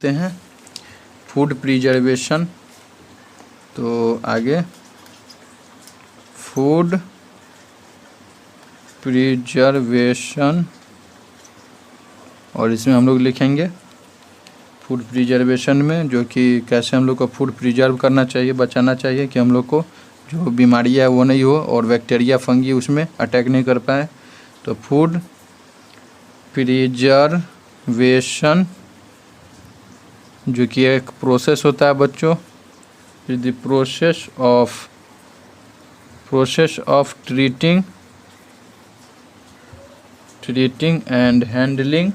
हैं food preservation. तो आगे फूड प्रिजर्वेशन और इसमें हम लोग लिखेंगे फूड प्रिजर्वेशन में जो कि कैसे हम लोग को फूड प्रिजर्व करना चाहिए, बचाना चाहिए कि हम लोग को जो बीमारियाँ है वो नहीं हो और बैक्टीरिया फंगी उसमें अटैक नहीं कर पाए। तो फूड प्रिजर्वेशन जो कि एक प्रोसेस होता है बच्चों, is the process of treating and handling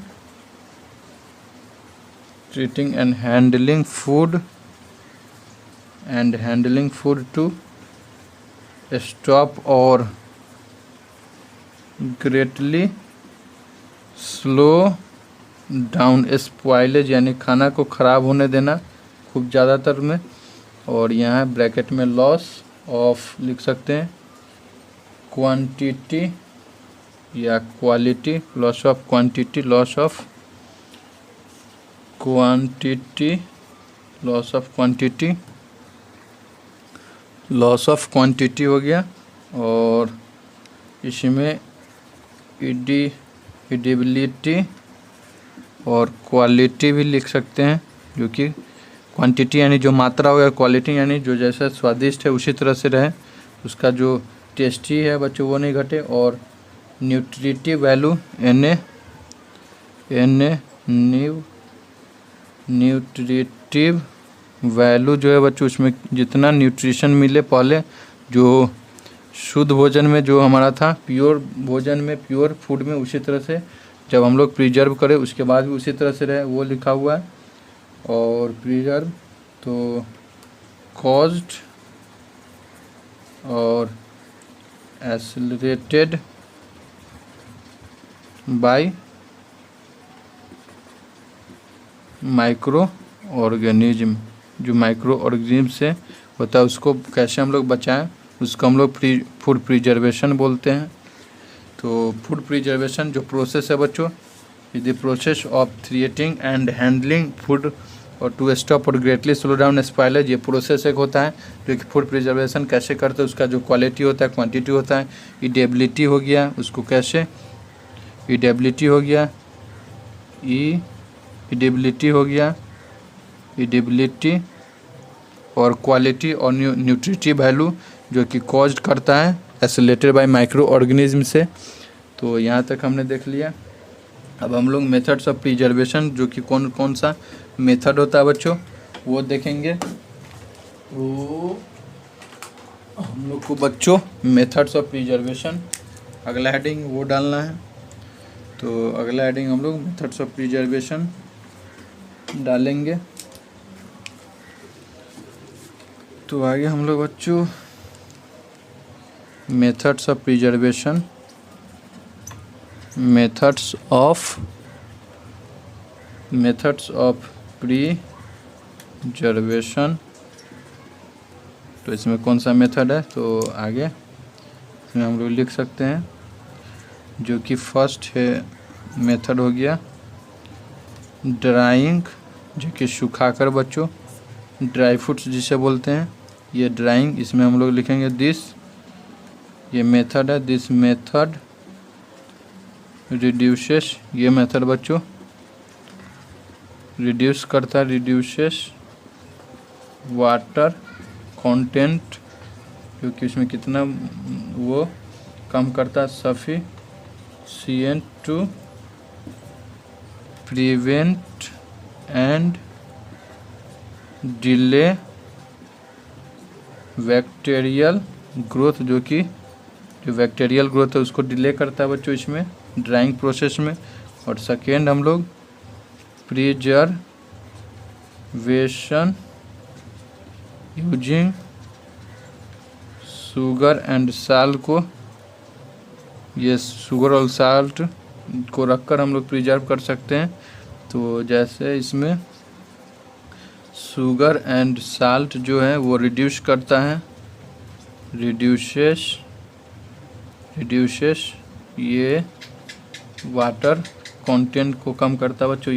food to stop और ग्रेटली स्लो डाउन स्पॉइलेज, यानी खाना को ख़राब होने देना खूब ज़्यादातर में। और यहाँ ब्रैकेट में लॉस ऑफ लिख सकते हैं, क्वांटिटी या quality, loss of quantity, loss of quantity हो गया। और इसमें एडिबिलिटी और क्वालिटी भी लिख सकते हैं, जो कि क्वांटिटी यानी जो मात्रा हो, या क्वालिटी यानी जो जैसा स्वादिष्ट है उसी तरह से रहे, उसका जो टेस्टी है बच्चों वो नहीं घटे। और न्यूट्रिटिव वैल्यू न्यूट्रिटिव वैल्यू जो है बच्चों, उसमें जितना न्यूट्रिशन मिले पहले जो शुद्ध भोजन में जो हमारा था, प्योर भोजन में, प्योर फूड में, उसी तरह से जब हम लोग प्रिजर्व करें उसके बाद भी उसी तरह से रहे वो लिखा हुआ है। और प्रिजर्व तो कॉज्ड और एक्सेलरेटेड बाय माइक्रो ऑर्गेनिज्म, जो माइक्रो ऑर्गेनिज्म से होता है उसको कैसे हम लोग बचाएं, उसको हम लोग फूड प्रिजर्वेशन बोलते हैं। तो फूड प्रिजर्वेशन जो प्रोसेस है बच्चों, is the process of creating and handling food और टू स्टॉप और ग्रेटली स्लो डाउन स्पॉइलेज। ये प्रोसेस एक होता है जो कि फूड प्रिजर्वेशन कैसे करते हैं, उसका जो क्वालिटी होता है, क्वांटिटी होता है, ईडेबिलिटी हो गया, उसको कैसे ईडेबिलिटी हो गया, ईडेबिलिटी और क्वालिटी और न्यूट्रिटिव वैल्यू जो कि कॉज्ड करता है एक्सेलरेटेड बाय माइक्रो ऑर्गेनिज्म से। तो यहाँ तक हमने देख लिया। अब हम लोग मेथड्स ऑफ प्रिजर्वेशन जो कि कौन कौन सा मेथड होता है बच्चों वो देखेंगे। तो हम लोग को बच्चों मेथड्स ऑफ प्रिजर्वेशन अगला हेडिंग वो डालना है। तो अगला हेडिंग हम लोग मेथड्स ऑफ प्रिजर्वेशन डालेंगे। तो आगे हम लोग बच्चों methods of preservation, methods of preservation, तो इसमें कौन सा मेथड है, तो आगे इसमें हम लोग लिख सकते हैं जो कि फर्स्ट है मेथड हो गया ड्राइंग, जो कि सुखाकर बच्चों ड्राई फ्रूट्स जिसे बोलते हैं, ये ड्राइंग। इसमें हम लोग लिखेंगे दिस, ये मेथड है, दिस मेथड रिड्यूसेस, ये मेथड बच्चों रिड्यूस करता है, रिड्यूसेस वाटर कंटेंट, क्योंकि इसमें कितना वो कम करता है, sufficient to prevent and delay bacterial growth, जो कि जो बैक्टीरियल ग्रोथ है उसको डिले करता है बच्चों इसमें ड्राइंग प्रोसेस में। और सेकेंड हम लोग preservation using sugar and salt को, ये शुगर और साल्ट को रखकर हम लोग प्रिजर्व कर सकते हैं। तो जैसे इसमें शुगर एंड साल्ट जो है वो रिड्यूस करता है, रिड्यूसेस ये वाटर कंटेंट को कम करता है बच्चों,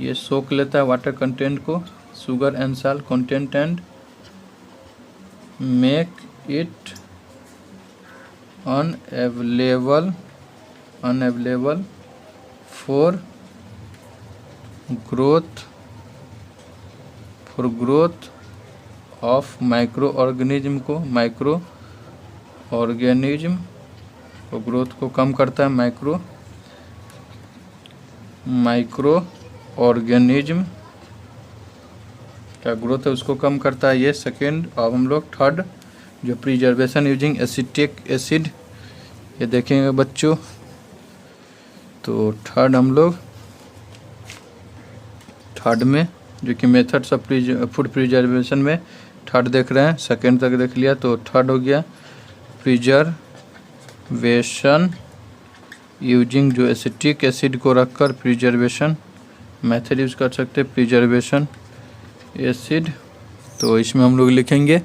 ये सोख लेता है वाटर कंटेंट को, sugar and salt content, and make it unavailable for growth of micro organism को ग्रोथ को कम करता है। माइक्रो ऑर्गेनिज्म का ग्रोथ है उसको कम करता है ये सेकेंड। अब हम लोग थर्ड जो प्रिजर्वेशन यूजिंग एसिटिक एसिड, ये देखेंगे बच्चों। तो थर्ड हम लोग थर्ड में जो कि मेथड्स ऑफ फूड प्रिजर्वेशन में थर्ड देख रहे हैं, सेकेंड तक देख लिया। तो थर्ड हो गया प्रिजर्वेशन यूजिंग जो एसिटिक एसिड को रखकर प्रिजर्वेशन मेथड यूज़ कर सकते हैं, प्रिजर्वेशन एसिड। तो इसमें हम लोग लिखेंगे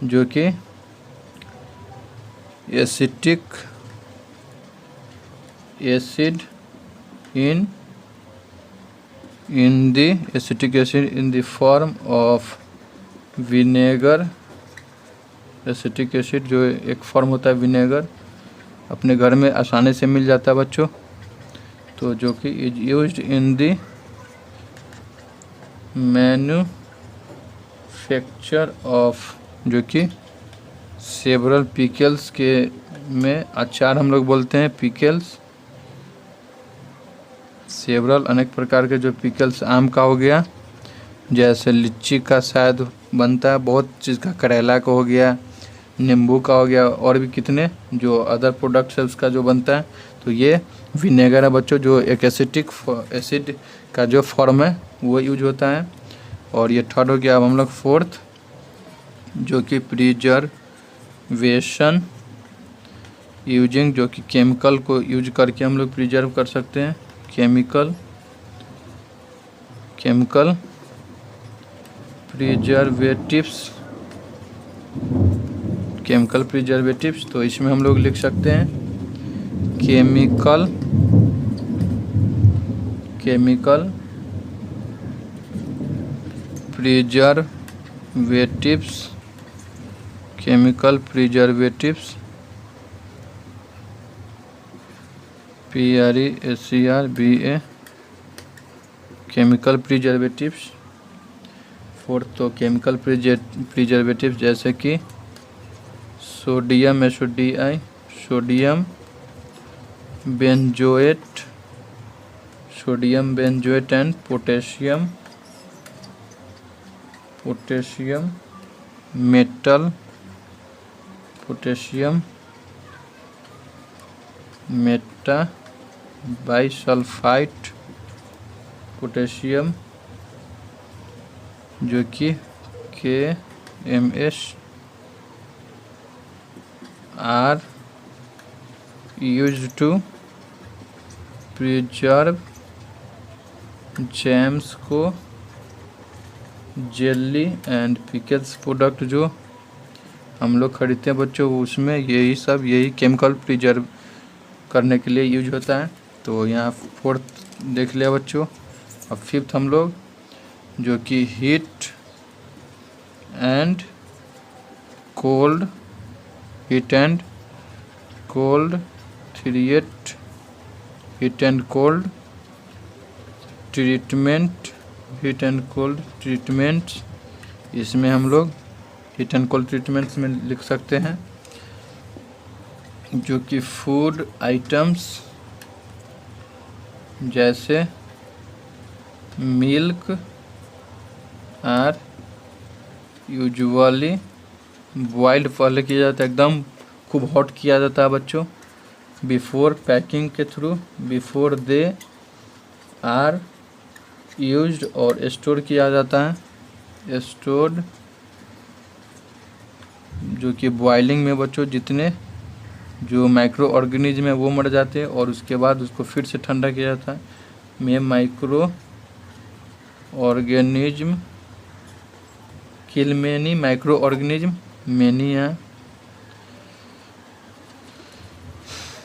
जो कि acetic acid in the form of vinegar. Acetic acid जो एक फॉर्म होता है विनेगर, अपने घर में आसानी से मिल जाता है बच्चों। तो जो कि is used in the manufacture of, जो कि सेवरल पिकल्स के में अचार हम लोग बोलते हैं पिकल्स। सेवरल अनेक प्रकार के जो पिकल्स, आम का हो गया, जैसे लीची का शायद बनता है, बहुत चीज़ का, करेला का हो गया, नींबू का हो गया, और भी कितने जो अदर प्रोडक्ट्स है उसका जो बनता है। तो ये विनेगर है बच्चों, जो एक एसिटिक एसिड का जो फॉर्म है वो यूज होता है। और ये थर्ड हो गया। अब हम लोग फोर्थ जो कि प्रिजर्वेशन यूजिंग, जो कि केमिकल को यूज करके हम लोग प्रिजर्व कर सकते हैं। Chemical preservatives. तो इसमें हम लोग लिख सकते हैं chemical preservatives PRESERVA chemical preservatives. Fourth तो केमिकल प्रिजर्वेटिव्स जैसे कि sodium SODI, sodium benzoate and potassium metabisulphite potassium, जो कि KMS are used to preserve jams को, जेली एंड पिकल्स प्रोडक्ट जो हम लोग खरीदते हैं बच्चों, उसमें यही केमिकल प्रिजर्व करने के लिए यूज होता है। तो यहाँ फोर्थ देख लिया बच्चों। अब फिफ्थ हम लोग जो कि हीट एंड कोल्ड ट्रीटमेंट, इसमें हम लोग हीट एंड कोल्ड ट्रीटमेंट्स में लिख सकते हैं जो कि फूड आइटम्स जैसे मिल्क आर यूजुअली बॉइल्ड, पहले किया जाता है, एकदम खूब हॉट किया जाता है बच्चों बिफोर पैकिंग के through, before they are used, और स्टोर किया जाता है, स्टोर्ड, जो कि बॉइलिंग में बच्चों जितने जो माइक्रो ऑर्गेनिज्म है वो मर जाते हैं और उसके बाद उसको फिर से ठंडा किया जाता है। में micro organism kill many micro organism,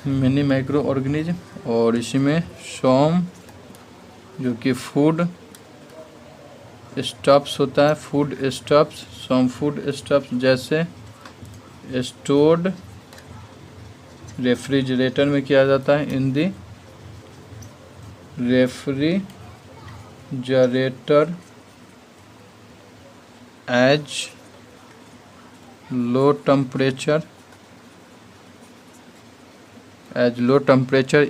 many micro organism, और इसमें सॉम जो कि फूड स्टॉप्स होता है, food stuffs, some food stuffs जैसे स्टोर्ड रेफ्रिजरेटर में किया जाता है, in the refrigerator as low temperature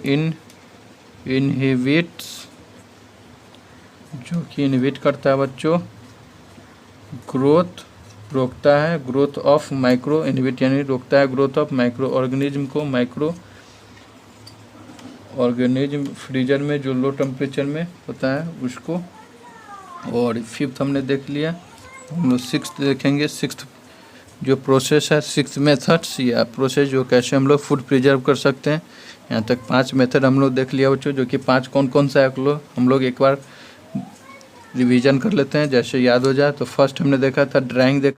inhibits, जो कि इनहिबिट करता है बच्चों, ग्रोथ रोकता है, ग्रोथ ऑफ माइक्रो, इनहिबिट यानी रोकता है ग्रोथ ऑफ माइक्रो ऑर्गेनिज्म को, माइक्रो ऑर्गेनिज्म फ्रीजर में जो लो टेम्परेचर में होता है उसको। और फिफ्थ हमने देख लिया, हम लोग सिक्स्थ देखेंगे। सिक्स्थ जो प्रोसेस है, सिक्स्थ मेथड्स या प्रोसेस जो कैसे हम लोग फूड प्रिजर्व कर सकते हैं। यहाँ तक 5 मेथड हम लोग देख लिया बच्चों, जो कि 5 कौन कौन सा है हम लोग एक बार रिवीजन कर लेते हैं जैसे याद हो जाए। तो फर्स्ट हमने देखा था ड्राइंग,